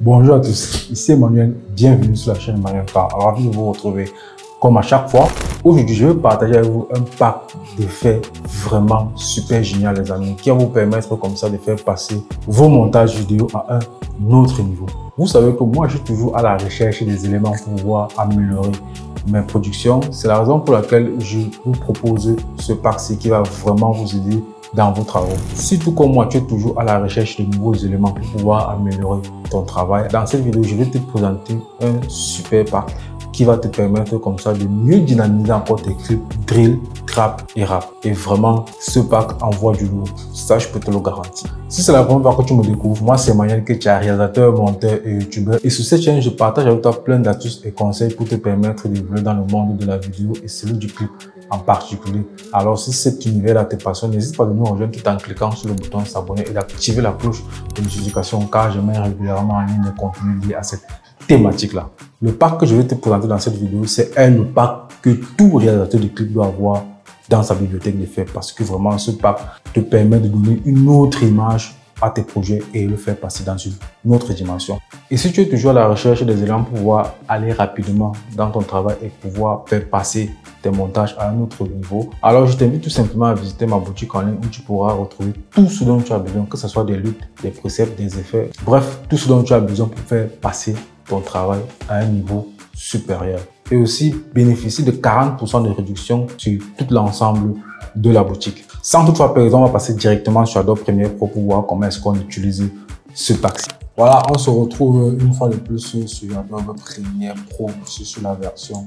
Bonjour à tous, ici Emmanuel, bienvenue sur la chaîne Emmanuel Parle. Ravi de vous retrouver comme à chaque fois. Aujourd'hui, je vais partager avec vous un pack d'effets vraiment super génial les amis, qui va vous permettre comme ça de faire passer vos montages vidéo à un autre niveau. Vous savez que moi je suis toujours à la recherche des éléments pour pouvoir améliorer mes productions. C'est la raison pour laquelle je vous propose ce pack-ci qui va vraiment vous aider dans vos travaux. Si tout comme moi, tu es toujours à la recherche de nouveaux éléments pour pouvoir améliorer ton travail, dans cette vidéo, je vais te présenter un super pack qui va te permettre comme ça de mieux dynamiser encore tes clips drill, trap et rap. Et vraiment, ce pack envoie du lourd. Ça, je peux te le garantir. Si c'est la première fois que tu me découvres, moi, c'est Emmanuel Ketia, réalisateur, monteur et youtubeur. Et sur cette chaîne, je partage avec toi plein d'astuces et conseils pour te permettre d'évoluer dans le monde de la vidéo et celui du clip en particulier. Alors, si cet univers-là te passionne, n'hésite pas à nous rejoindre tout en cliquant sur le bouton s'abonner et d'activer la cloche de notification car je mets régulièrement en ligne des contenus liés à cette thématique-là. Le pack que je vais te présenter dans cette vidéo, c'est le pack que tout réalisateur de clip doit avoir dans sa bibliothèque d'effets parce que vraiment, ce pack te permet de donner une autre image à tes projets et le faire passer dans une autre dimension. Et si tu es toujours à la recherche des éléments pour pouvoir aller rapidement dans ton travail et pouvoir faire passer tes montages à un autre niveau, alors je t'invite tout simplement à visiter ma boutique en ligne où tu pourras retrouver tout ce dont tu as besoin, que ce soit des looks, des presets, des effets, bref, tout ce dont tu as besoin pour faire passer ton travail à un niveau supérieur. Et aussi bénéficier de 40% de réduction sur tout l'ensemble de la boutique. Sans toutefois perdre, on va passer directement sur Adobe Premiere Pro pour voir comment est-ce qu'on utilise ce pack. Voilà, on se retrouve une fois de plus sur Adobe Premiere Pro, sur la version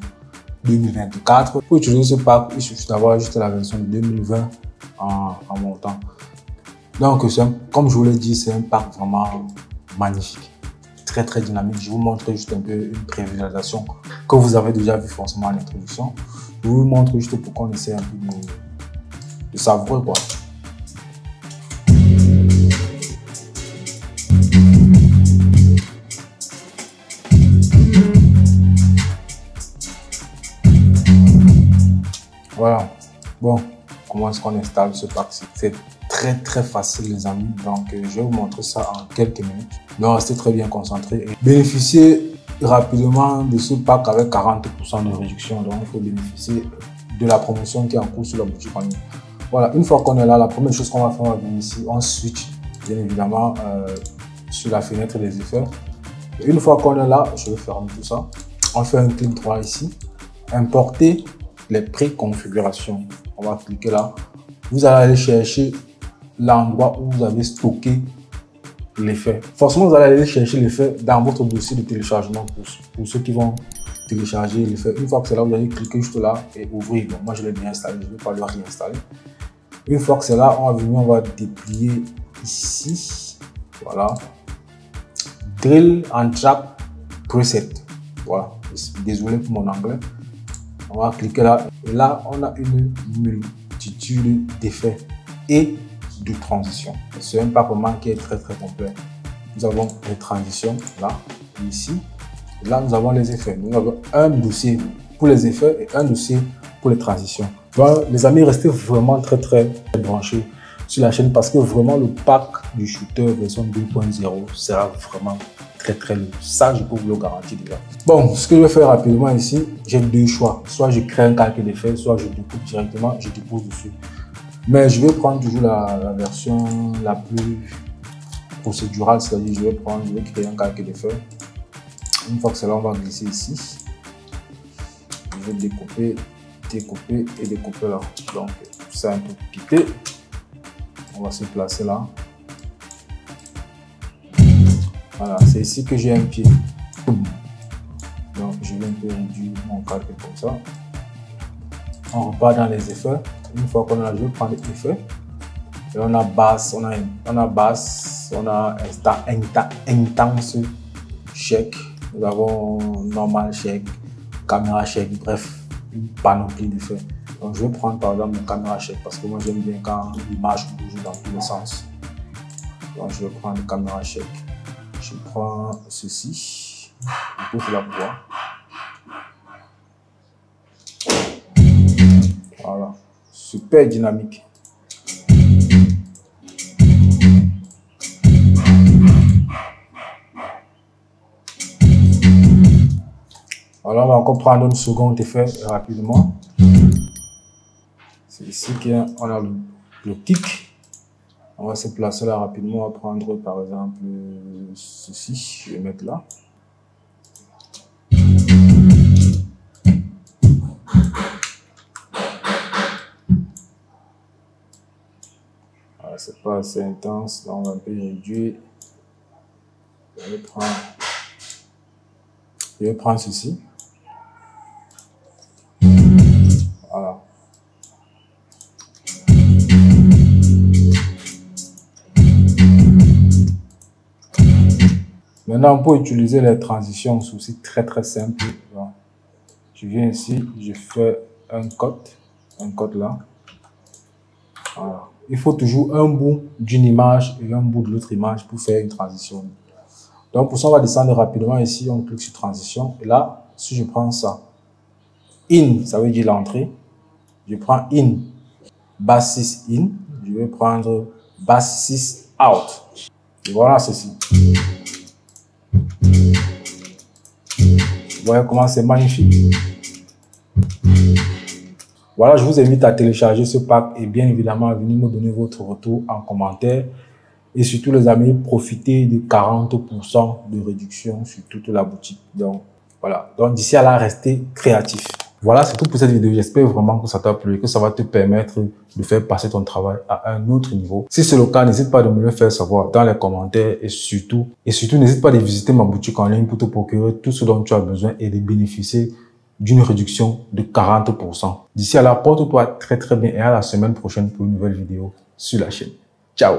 2024. Pour utiliser ce pack, il suffit d'avoir juste la version de 2020 en montant. Donc, comme je vous l'ai dit, c'est un pack vraiment magnifique. Très dynamique. Je vous montre juste un peu une prévisualisation que vous avez déjà vu forcément en introduction. Je vous montre juste pour qu'on essaie un peu de savourer quoi. Voilà. Bon, comment est-ce qu'on installe ce pack? C'est très facile les amis, donc je vais vous montrer ça en quelques minutes. Donc restez très bien concentrés et bénéficiez rapidement de ce pack avec 40% de réduction. Donc il faut bénéficier de la promotion qui est en cours sur la boutique en ligne. Voilà, une fois qu'on est là, la première chose qu'on va faire, on va venir ici, on switch bien évidemment sur la fenêtre des effets. Et une fois qu'on est là, je vais fermer tout ça. On fait un clic droit ici, importer les préconfigurations. On va cliquer là. Vous allez aller chercher l'endroit où vous avez stocké l'effet. Forcément, vous allez aller chercher l'effet dans votre dossier de téléchargement pour ceux qui vont télécharger l'effet. Une fois que c'est là, vous allez cliquer juste là et ouvrir. Donc, moi, je l'ai bien installé, je ne vais pas le réinstaller. Une fois que c'est là, on va venir, on va déplier ici. Voilà. Drill and Trap Preset. Voilà. Désolé pour mon anglais. On va cliquer là. Et là, on a une multitude d'effets et de transitions. C'est un pack vraiment qui est très complet. Nous avons les transitions là, ici. Et là, nous avons les effets. Nous avons un dossier pour les effets et un dossier pour les transitions. Donc, les amis, restez vraiment très branchés sur la chaîne parce que vraiment le pack du shooter version 2.0 sera vraiment très lourd. Ça, je peux vous le garantir déjà. Bon, ce que je vais faire rapidement ici, j'ai deux choix. Soit je crée un calque d'effets, soit je découpe directement, je dépose dessus. Mais je vais prendre toujours la version la plus procédurale, c'est-à-dire je vais créer un calque d'effets. Une fois que c'est là, on va glisser ici. Je vais découper et découper là. Donc, c'est un peu piqué. On va se placer là. Voilà, c'est ici que j'ai un pied. Donc, je vais un peu réduire mon calque comme ça. On repart dans les effets. Une fois qu'on a, je vais prendre les effets. Et on a basse, on a intense shake. Nous avons normal shake, caméra shake, bref, une panoplie d'effets. Donc je vais prendre par exemple mon caméra shake parce que moi j'aime bien quand l'image bouge dans tous les sens. Donc je vais prendre le caméra shake. Je prends ceci. Du coup, c'est la voir. Voilà. Super dynamique. Alors, on va encore prendre un second effet rapidement. C'est ici qu'on a le kick. On va se placer là rapidement. On va prendre par exemple ceci. Je vais mettre là. Voilà, c'est pas assez intense. Là, on va un peu réduire. Je vais prendre ceci. Voilà. Maintenant, pour utiliser les transitions, c'est aussi très simple. Je viens ici, je fais un cut là. Voilà. Il faut toujours un bout d'une image et un bout de l'autre image pour faire une transition. Donc pour ça, on va descendre rapidement ici, on clique sur transition. Et là, si je prends ça, in, ça veut dire l'entrée. Je prends in, basse 6 in. Je vais prendre basse 6 out. Et voilà ceci. Vous voyez comment c'est magnifique. Voilà, je vous invite à télécharger ce pack et bien évidemment à venir me donner votre retour en commentaire. Et surtout les amis, profitez de 40% de réduction sur toute la boutique. Donc voilà, donc d'ici à là, restez créatifs. Voilà, c'est tout pour cette vidéo. J'espère vraiment que ça t'a plu et que ça va te permettre de faire passer ton travail à un autre niveau. Si c'est le cas, n'hésite pas de me le faire savoir dans les commentaires et surtout n'hésite pas de visiter ma boutique en ligne pour te procurer tout ce dont tu as besoin et de bénéficier d'une réduction de 40%. D'ici à là, porte-toi très bien et à la semaine prochaine pour une nouvelle vidéo sur la chaîne. Ciao!